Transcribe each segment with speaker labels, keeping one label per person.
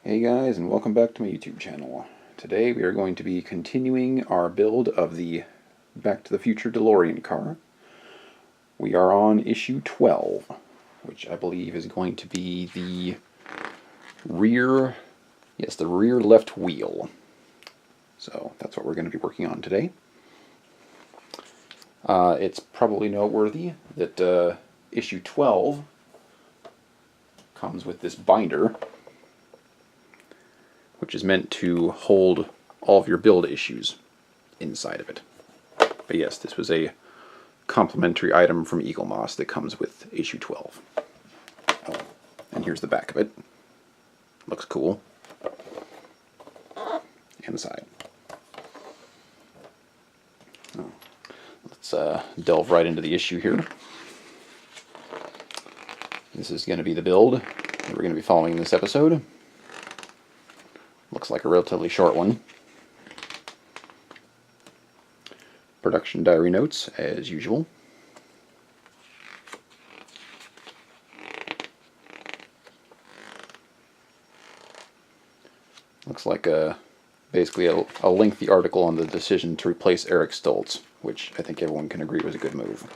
Speaker 1: Hey guys, and welcome back to my YouTube channel. Today we are going to be continuing our build of the Back to the Future DeLorean car. We are on issue 12, which I believe is going to be the rear left wheel. So that's what we're going to be working on today. It's probably noteworthy that issue 12 comes with this binder, which is meant to hold all of your build issues inside of it. But yes, this was a complimentary item from Eagle Moss that comes with issue 12. Oh, and here's the back of it. Looks cool. And the side. Oh. Let's delve right into the issue here. This is going to be the build that we're going to be following in this episode. Looks like a relatively short one. Production diary notes, as usual. Looks like basically a lengthy article on the decision to replace Eric Stoltz, which I think everyone can agree was a good move.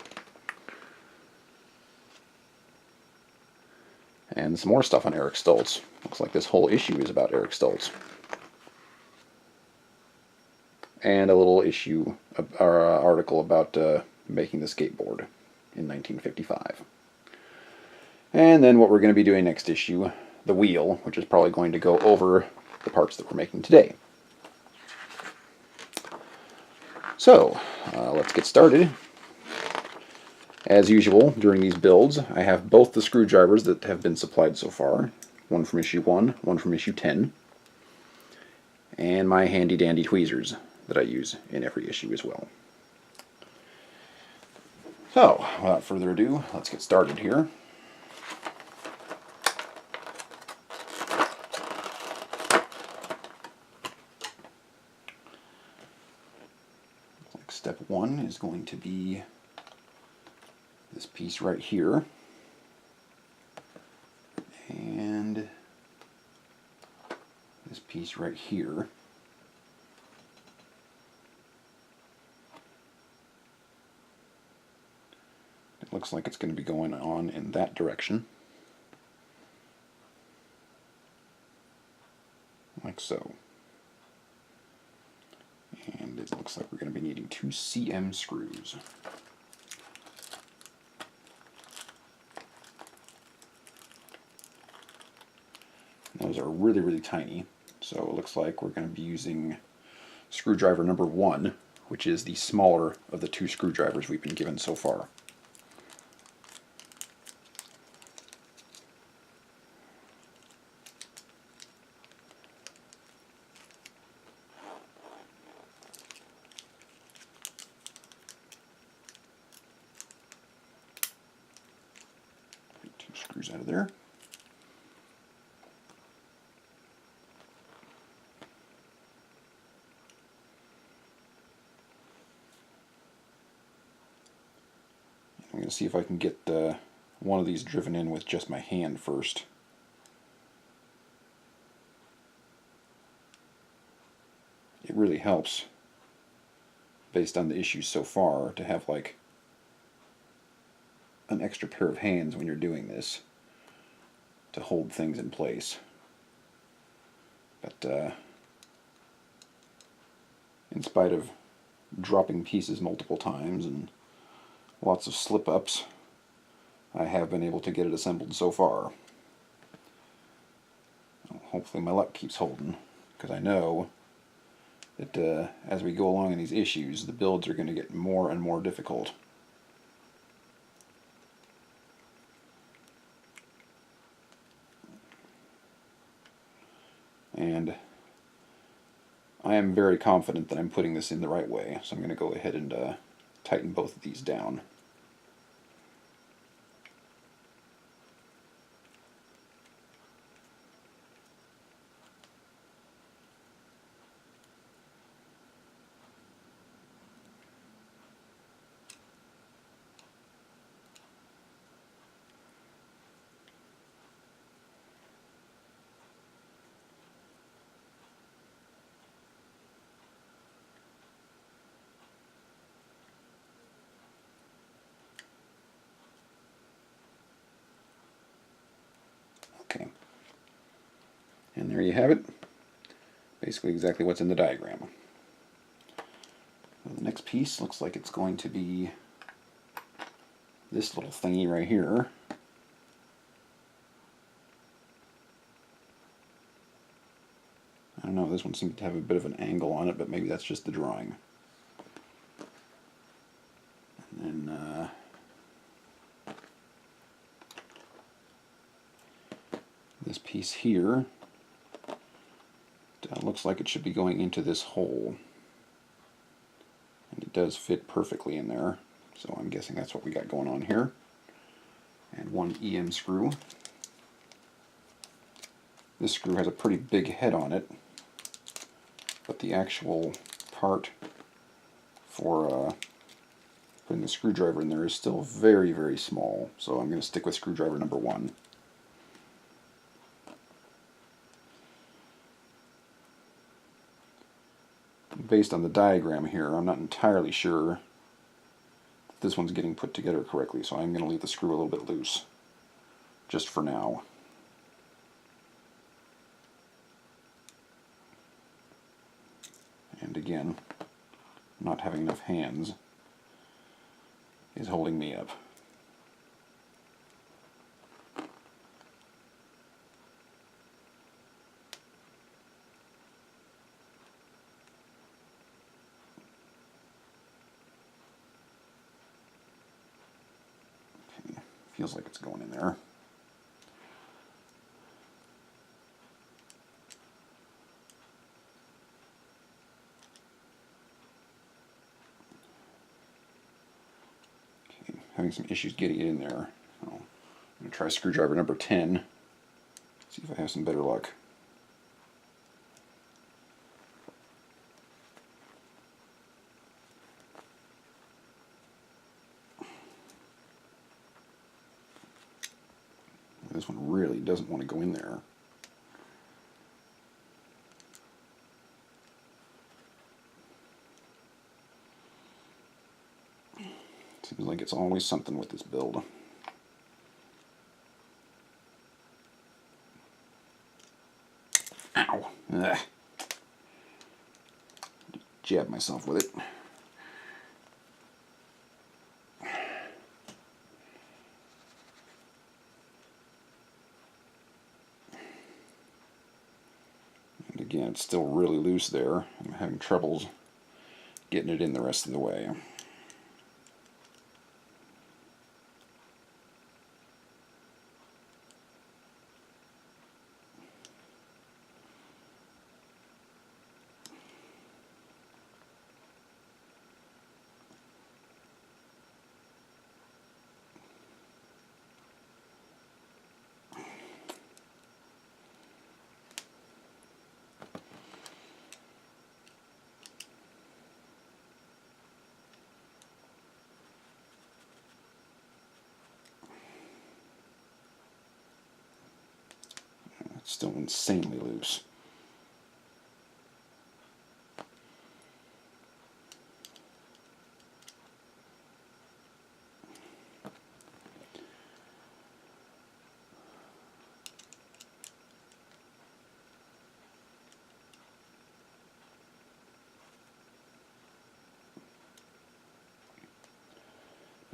Speaker 1: And some more stuff on Eric Stoltz. Looks like this whole issue is about Eric Stoltz. And a little issue, or article about making the skateboard in 1955. And then what we're going to be doing next issue, the wheel, which is probably going to go over the parts that we're making today. So, let's get started. As usual, during these builds, I have both the screwdrivers that have been supplied so far. One from issue 1, one from issue 10. And my handy-dandy tweezers that I use in every issue as well. So, without further ado, let's get started here. Step 1 is going to be this piece right here, and this piece right here. It looks like it's going to be going on in that direction, like so. And it looks like we're going to be needing 2 cm screws. Those are really, really tiny, so it looks like we're going to be using screwdriver number 1, which is the smaller of the 2 screwdrivers we've been given so far. Get 2 screws out of there. I'm going to see if I can get one of these driven in with just my hand first. It really helps, based on the issues so far, to have like an extra pair of hands when you're doing this to hold things in place. But in spite of dropping pieces multiple times and lots of slip-ups, I have been able to get it assembled so far. Hopefully my luck keeps holding, because I know that as we go along in these issues, the builds are going to get more and more difficult. And I am very confident that I'm putting this in the right way, so I'm going to go ahead and tighten both of these down. And there you have it. Basically exactly what's in the diagram. The next piece looks like it's going to be this little thingy right here. I don't know, this one seems to have a bit of an angle on it, but maybe that's just the drawing. And then this piece here looks like it should be going into this hole. And it does fit perfectly in there. So I'm guessing that's what we got going on here. And one EM screw. This screw has a pretty big head on it, but the actual part for putting the screwdriver in there is still very, very small. So I'm going to stick with screwdriver number 1. Based on the diagram here, I'm not entirely sure if this one's getting put together correctly, so I'm going to leave the screw a little bit loose, just for now. And again, not having enough hands is holding me up. Feels like it's going in there. Okay, having some issues getting it in there. So I'm going to try screwdriver number 10. See if I have some better luck. This one really doesn't want to go in there. Seems like it's always something with this build. Ow! Ugh. Jab myself with it. And again, it's still really loose there. I'm having troubles getting it in the rest of the way. It's still insanely loose.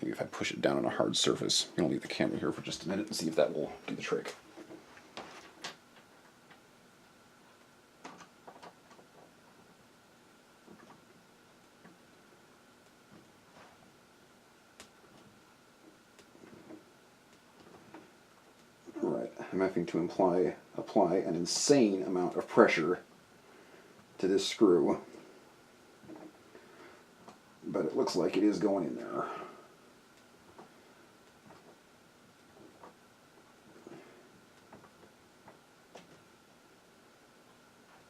Speaker 1: Maybe if I push it down on a hard surface. I'm going to leave the camera here for just a minute and see if that will do the trick. Alright, I'm having to apply an insane amount of pressure to this screw, but it looks like it is going in there.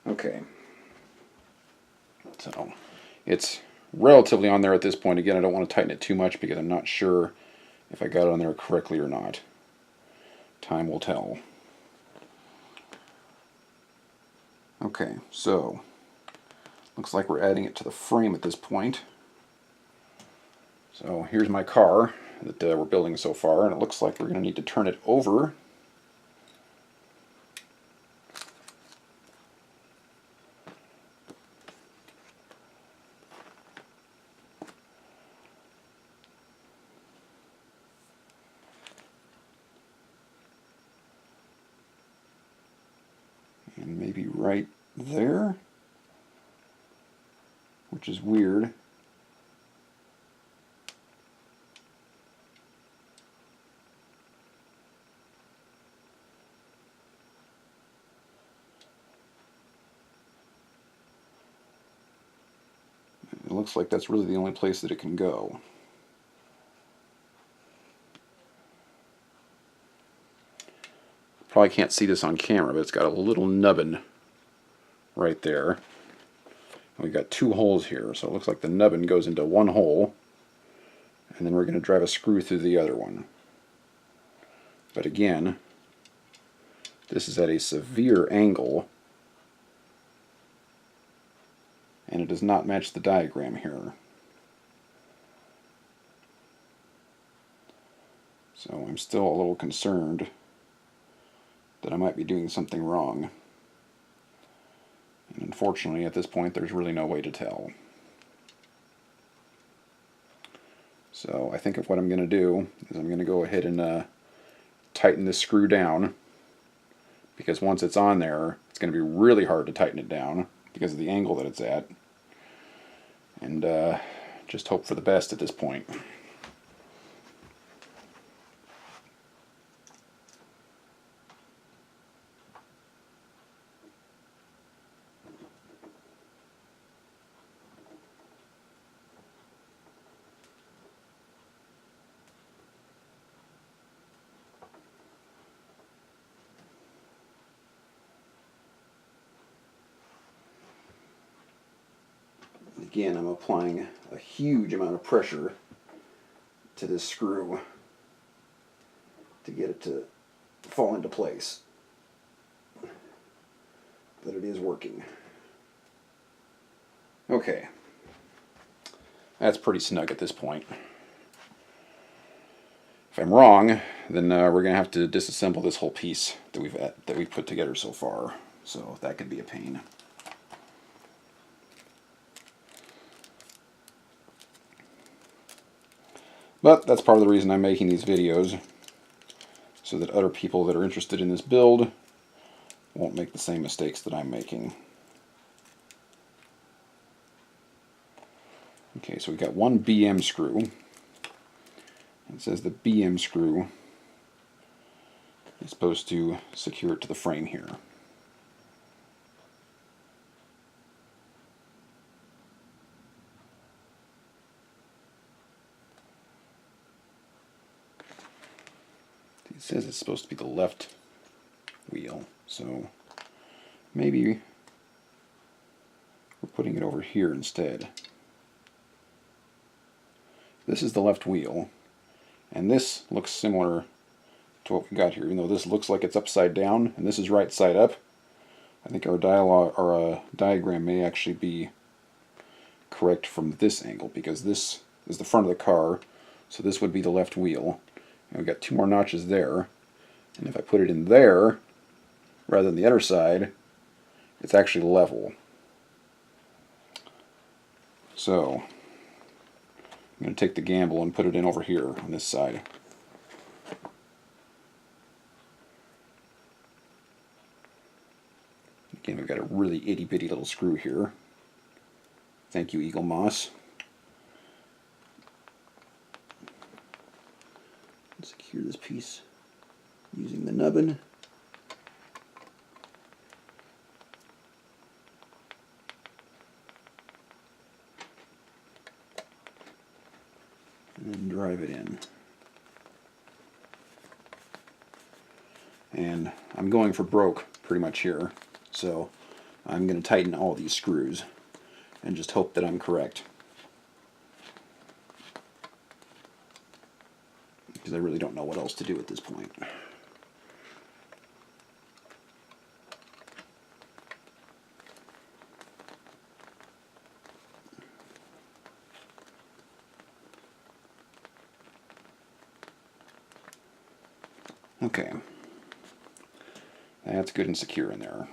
Speaker 1: Okay, so it's relatively on there at this point. Again, I don't want to tighten it too much because I'm not sure if I got it on there correctly or not. Time will tell. Okay, so looks like we're adding it to the frame at this point. So here's my car that we're building so far, and it looks like we're going to need to turn it over And maybe right there, which is weird. It looks like that's really the only place that it can go. Probably can't see this on camera, but it's got a little nubbin right there. And we've got two holes here, so it looks like the nubbin goes into one hole, and then we're going to drive a screw through the other one. But again, this is at a severe angle, and it does not match the diagram here. So I'm still a little concerned that I might be doing something wrong. And unfortunately, at this point, there's really no way to tell. So I think what I'm going to do is I'm going to go ahead and tighten this screw down, because once it's on there, it's going to be really hard to tighten it down because of the angle that it's at. And just hope for the best at this point. Again, I'm applying a huge amount of pressure to this screw to get it to fall into place. But it is working. Okay. That's pretty snug at this point. If I'm wrong, then we're going to have to disassemble this whole piece that we've put together so far. So that could be a pain. But that's part of the reason I'm making these videos, so that other people that are interested in this build won't make the same mistakes that I'm making. Okay, so we've got one BM screw. It says the BM screw is supposed to secure it to the frame here. It says it's supposed to be the left wheel, so maybe we're putting it over here instead. This is the left wheel, and this looks similar to what we got here, even though this looks like it's upside down and this is right side up. I think our diagram may actually be correct from this angle, because this is the front of the car, so this would be the left wheel. And we've got two more notches there, and if I put it in there rather than the other side, it's actually level. So I'm going to take the gamble and put it in over here on this side. Again, we've got a really itty-bitty little screw here. Thank you, Eagle Moss. Secure this piece using the nubbin. And then drive it in. And I'm going for broke pretty much here, so I'm going to tighten all these screws and just hope that I'm correct, because I really don't know what else to do at this point. Okay, that's good and secure in there.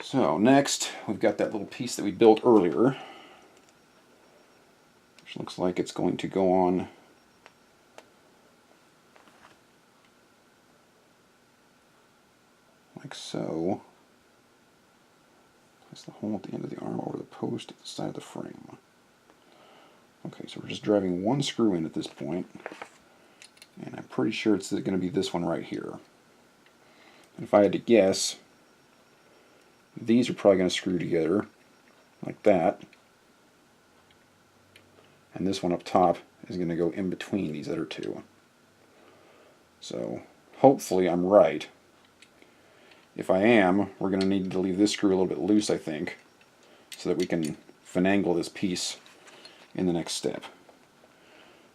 Speaker 1: So next, we've got that little piece that we built earlier, which looks like it's going to go on like so. Place the hole at the end of the arm over the post at the side of the frame. Okay, so we're just driving one screw in at this point, and I'm pretty sure it's going to be this one right here. And if I had to guess, these are probably going to screw together like that, and this one up top is going to go in between these other two. So hopefully I'm right. If I am, we're going to need to leave this screw a little bit loose, I think, so that we can finagle this piece in the next step.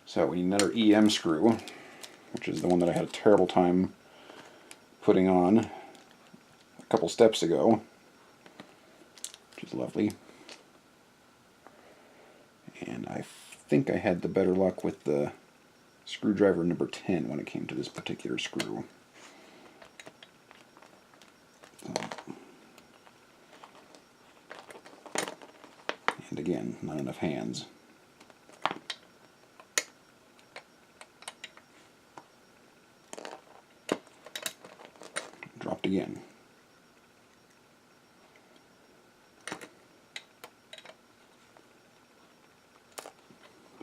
Speaker 1: So we need another EM screw, which is the one that I had a terrible time putting on a couple steps ago, which is lovely. And I think I had the better luck with the screwdriver number 10 when it came to this particular screw. And again, not enough hands. Dropped again.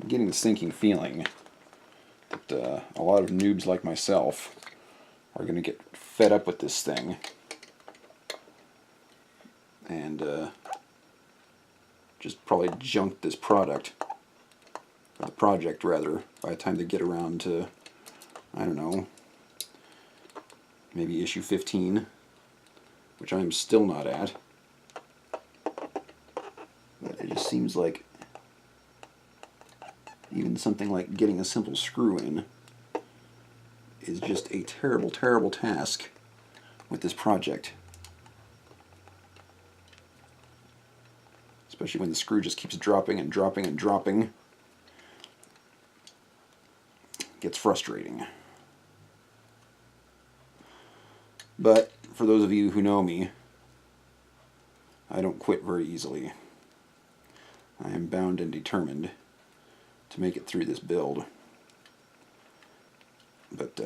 Speaker 1: I'm getting the sinking feeling that a lot of noobs like myself are going to get fed up with this thing and just probably junk this product, or the project rather, by the time they get around to, I don't know, maybe issue 15, which I'm still not at. But it just seems like even something like getting a simple screw in is just a terrible, terrible task with this project. Especially when the screw just keeps dropping and dropping and dropping. It gets frustrating. But for those of you who know me, I don't quit very easily. I am bound and determined to make it through this build. But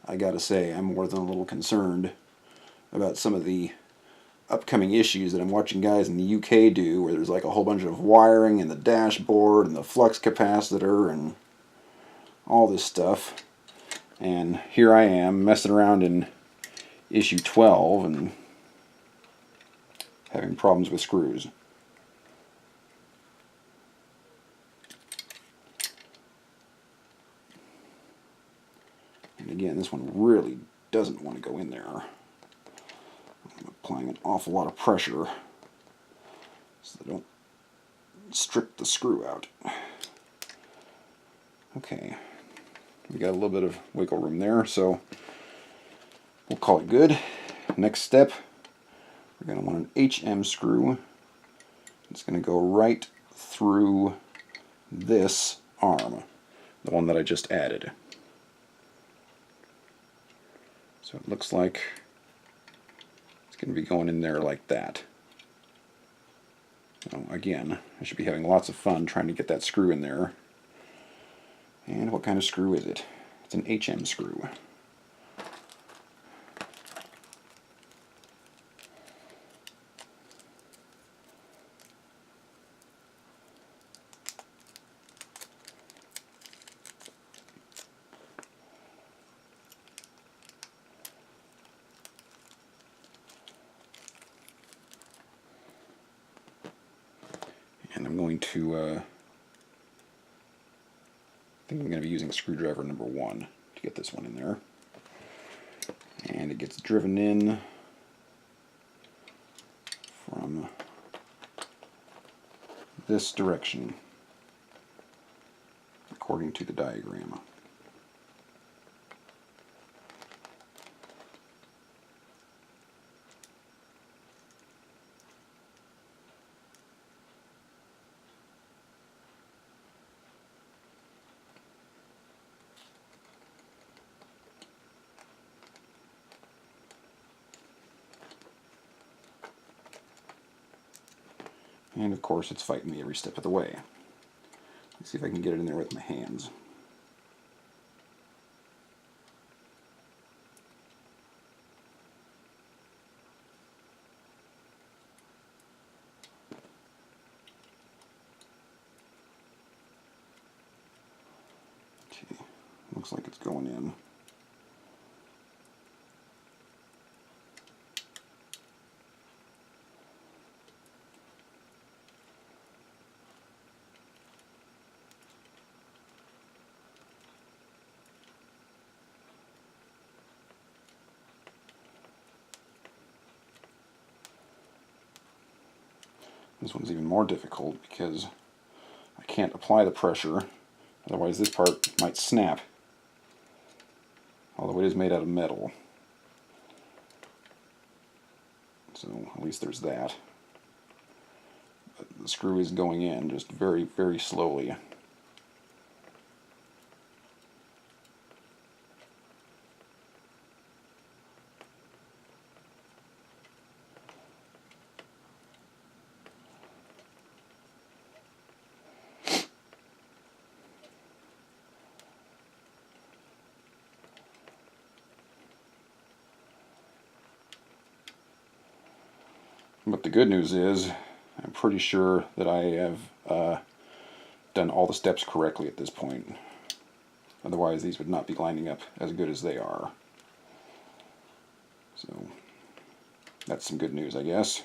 Speaker 1: I gotta say, I'm more than a little concerned about some of the upcoming issues that I'm watching guys in the UK do, where there's like a whole bunch of wiring in the dashboard and the flux capacitor and all this stuff. And here I am messing around in issue 12 and having problems with screws. And again, this one really doesn't want to go in there. I'm applying an awful lot of pressure so they don't strip the screw out. Okay, we got a little bit of wiggle room there, so we'll call it good. Next step, we're going to want an HM screw. It's going to go right through this arm, the one that I just added. So it looks like it's going to be going in there like that. So again, I should be having lots of fun trying to get that screw in there. And what kind of screw is it? It's an HM screw. And I'm going to, I think I'm going to be using screwdriver number 1 to get this one in there. And it gets driven in from this direction, according to the diagram. And of course it's fighting me every step of the way. Let's see if I can get it in there with my hands. Looks like it's going in. This one's even more difficult because I can't apply the pressure, otherwise this part might snap. Although it is made out of metal. So at least there's that. But the screw is going in just very, very slowly. But the good news is, I'm pretty sure that I have done all the steps correctly at this point. Otherwise, these would not be lining up as good as they are. So, that's some good news, I guess.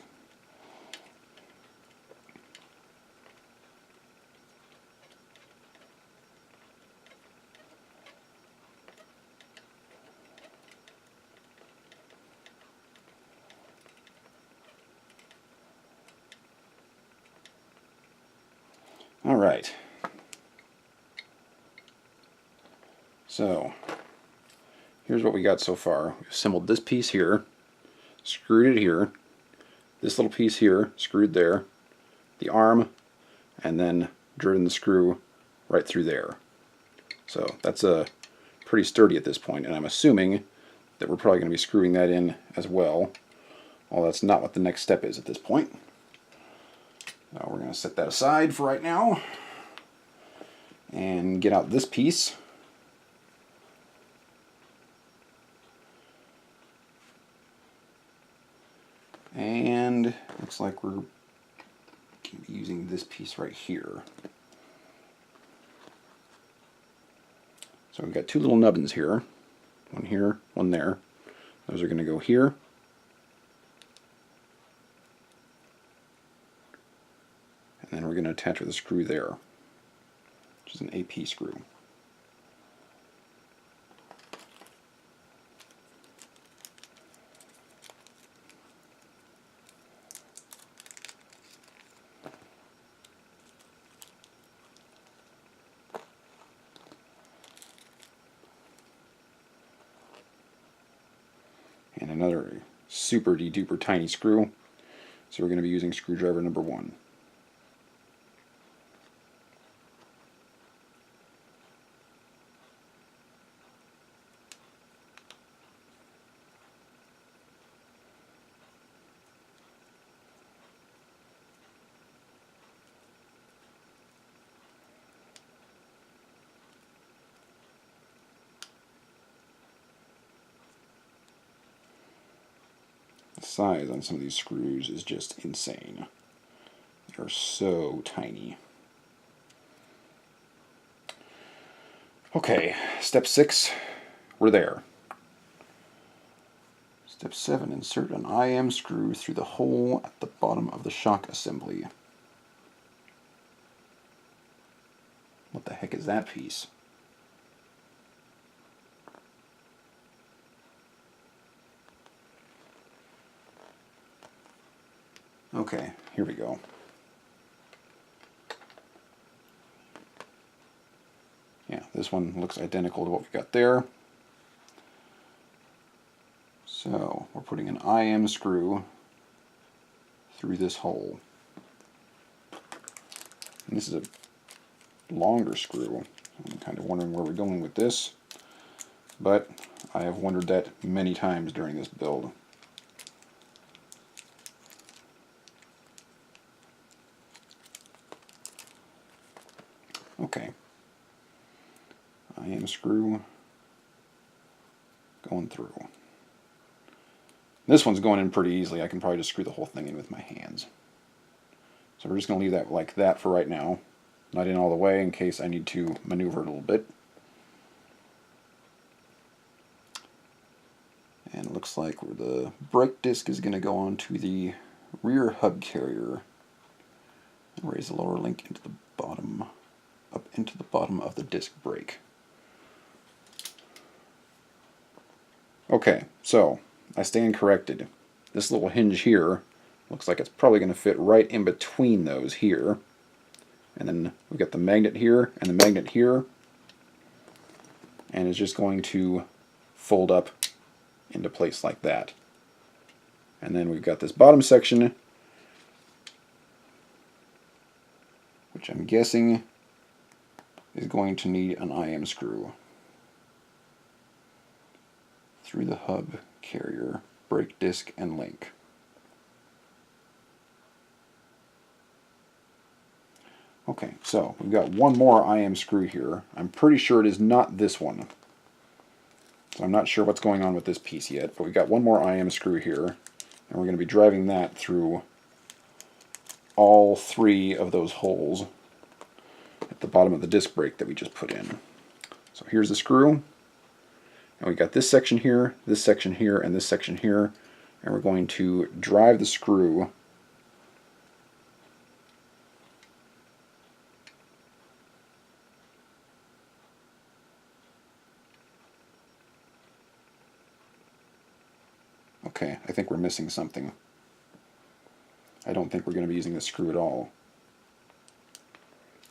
Speaker 1: All right. So, here's what we got so far. We've assembled this piece here, screwed it here, this little piece here, screwed there, the arm, and then driven the screw right through there. So that's pretty sturdy at this point, and I'm assuming that we're probably going to be screwing that in as well. Well, that's not what the next step is at this point. Now we're going to set that aside for right now and get out this piece. And looks like we're going to be using this piece right here. So we've got two little nubbins here, one there. Those are going to go here. And then we're going to attach with a screw there, which is an AP screw. And another super duper tiny screw. So we're going to be using screwdriver number 1. The size on some of these screws is just insane. They're so tiny. Okay, step 6, we're there. Step 7, insert an IM screw through the hole at the bottom of the shock assembly. What the heck is that piece? Okay, here we go. Yeah, this one looks identical to what we got there. So, we're putting an IM screw through this hole. And this is a longer screw. I'm kind of wondering where we're going with this, but I have wondered that many times during this build. Okay. IM screw going through. This one's going in pretty easily. I can probably just screw the whole thing in with my hands. So we're just going to leave that like that for right now. Not in all the way in case I need to maneuver it a little bit. looks like where the brake disc is going to go onto the rear hub carrier. Raise the lower link into the bottom, up into the bottom of the disc brake. Okay, so I stand corrected. This little hinge here looks like it's probably going to fit right in between those here. And then we've got the magnet here and the magnet here. And it's just going to fold up into place like that. And then we've got this bottom section, which I'm guessing is going to need an IM screw through the hub carrier, brake disc, and link. Okay, so we've got one more IM screw here. I'm pretty sure it is not this one. So I'm not sure what's going on with this piece yet, but we've got one more IM screw here, and we're going to be driving that through all three of those holes at the bottom of the disc brake that we just put in. So here's the screw, and we got this section here, and this section here, and we're going to drive the screw Okay, I think we're missing something. I don't think we're going to be using this screw at all.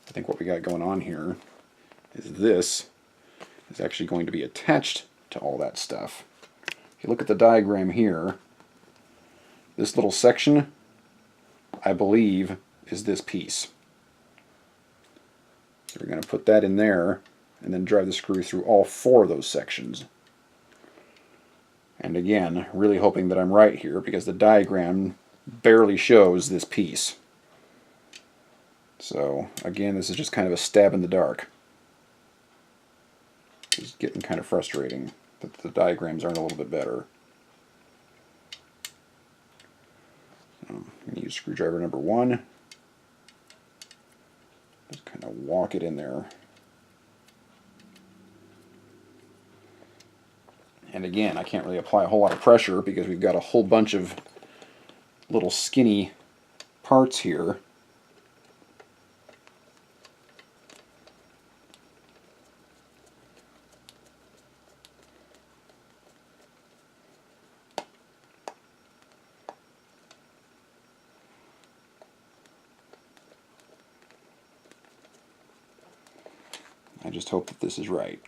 Speaker 1: I think what we got going on here is this is actually going to be attached to all that stuff. If you look at the diagram here, this little section, I believe, is this piece. So we're going to put that in there and then drive the screw through all four of those sections. And again, really hoping that I'm right here because the diagram barely shows this piece. So again, this is just kind of a stab in the dark. It's getting kind of frustrating that the diagrams aren't a little bit better. So I'm going to use screwdriver number 1. Just kind of walk it in there. And again, I can't really apply a whole lot of pressure because we've got a whole bunch of little skinny parts here. I just hope that this is right.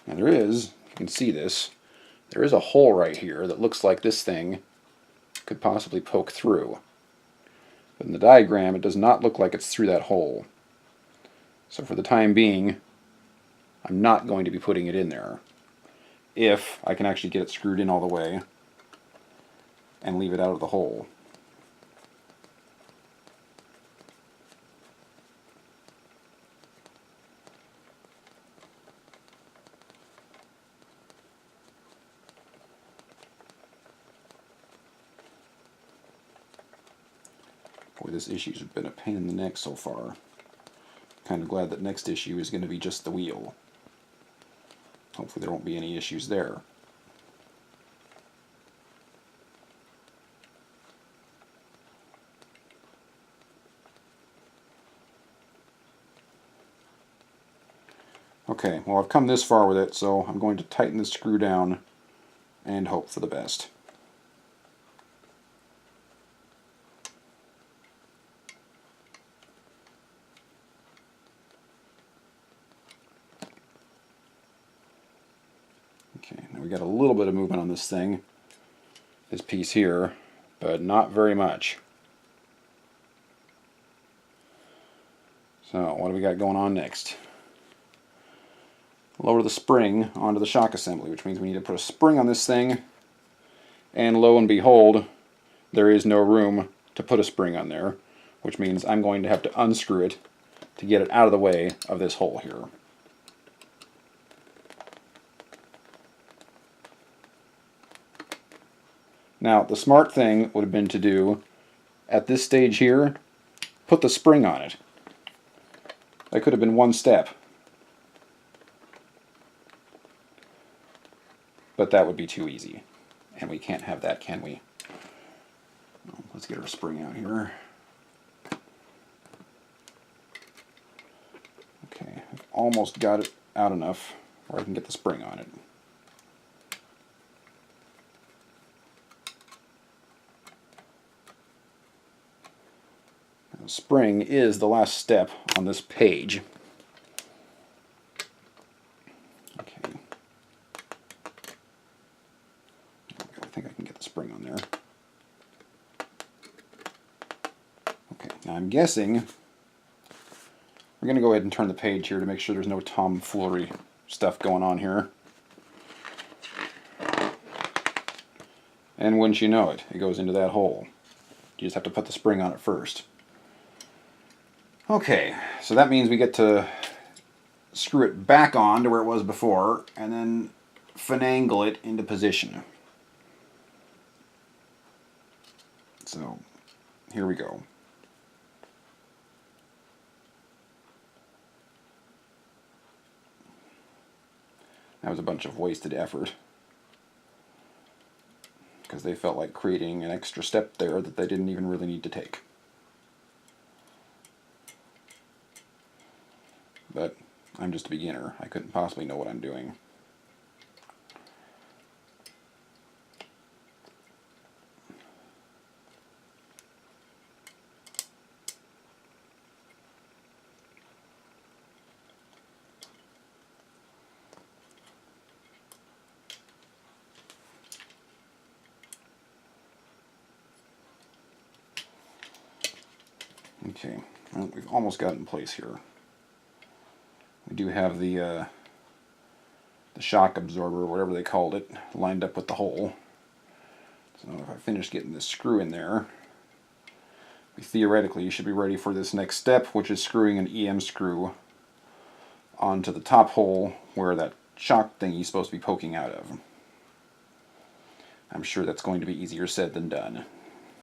Speaker 1: Now there is, you can see this, there is a hole right here that looks like this thing could possibly poke through. But in the diagram, it does not look like it's through that hole. So for the time being, I'm not going to be putting it in there. If I can actually get it screwed in all the way and leave it out of the hole. Boy, this issue's been a pain in the neck so far. Kind of glad that next issue is going to be just the wheel. Hopefully there won't be any issues there. Okay, well I've come this far with it, so I'm going to tighten the screw down and hope for the best. Okay, now we got a little bit of movement on this thing, this piece here, but not very much. So what do we got going on next? Lower the spring onto the shock assembly, which means we need to put a spring on this thing, and lo and behold, there is no room to put a spring on there. which means I'm going to have to unscrew it to get it out of the way of this hole here. Now, the smart thing would have been to do, at this stage here, put the spring on it. That could have been one step. But that would be too easy. And we can't have that, can we? Let's get our spring out here. Okay, I've almost got it out enough where I can get the spring on it. Now, the spring is the last step on this page. Okay. I think I can get the spring on there. Okay, now I'm guessing we're going to go ahead and turn the page here to make sure there's no tomfoolery stuff going on here. And wouldn't you know it, it goes into that hole. You just have to put the spring on it first. Okay, so that means we get to screw it back on to where it was before, and then finagle it into position. So, here we go. That was a bunch of wasted effort, because they felt like creating an extra step there that they didn't even really need to take. But I'm just a beginner. I couldn't possibly know what I'm doing. Okay, well, we've almost got it in place here. We do have the shock absorber, whatever they called it, lined up with the hole. So if I finish getting this screw in there, we theoretically should be ready for this next step, which is screwing an EM screw onto the top hole where that shock thingy is supposed to be poking out of. I'm sure that's going to be easier said than done.